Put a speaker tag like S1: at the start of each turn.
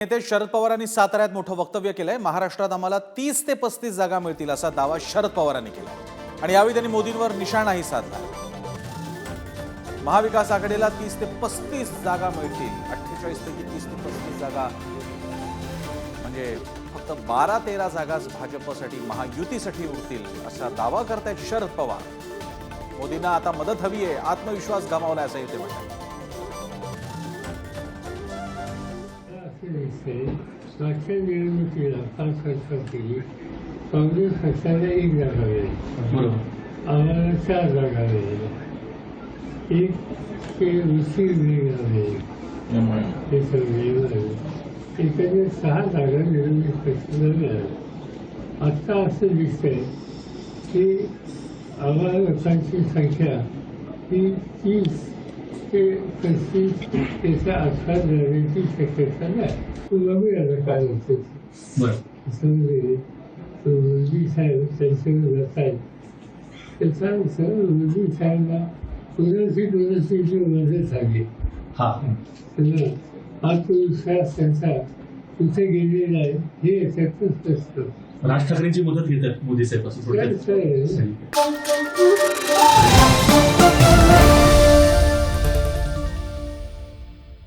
S1: नेते शरद पवारांनी साताऱ्यात मोठं वक्तव्य केलंय। महाराष्ट्रात आम्हाला 30 ते 35 जागा मिळतील असा दावा शरद पवारांनी केलाय आणि यावेळी त्यांनी मोदींवर निशाणाही साधला। महाविकास आघाडीला 30 ते 35 जागा मिळतील। 48 पैकी 30 ते 35 जागा म्हणजे फक्त 12-13 जागाच भाजपसाठी महायुतीसाठी उरतील असा दावा करतायत शरद पवार। मोदींना आता मदत हवी आहे, आत्मविश्वास गमावला असंही ते म्हणाले।
S2: मागच्या निवडणुकीला 5 वर्षापूर्वी काँग्रेस पक्षाला 1 जागा मिळाली, आम्हाला 4 जागा मिळाल्या, एक ते उशीर मिळाले, हे सगळे मिळाले, एकंदर 6 जागा निवडणूक पक्षाला मिळाल्या। आत्ता असं दिसतंय की आम्हाला लोकांची संख्या ही 30 ते 35 त्याच्या आसपास जाण्याची शक्यता नाही। बघूया काय होतं। मोदी साहेब त्यांच्यावर जात आहेत, त्याचा मोदी साहेबला दुरस्तीची मदत झाली। आत्मविश्वास त्यांचा कुठे गेलेला आहे हे याच्यातच असतं।
S3: राज ठाकरेंची मदत घेतात मोदी साहेब असं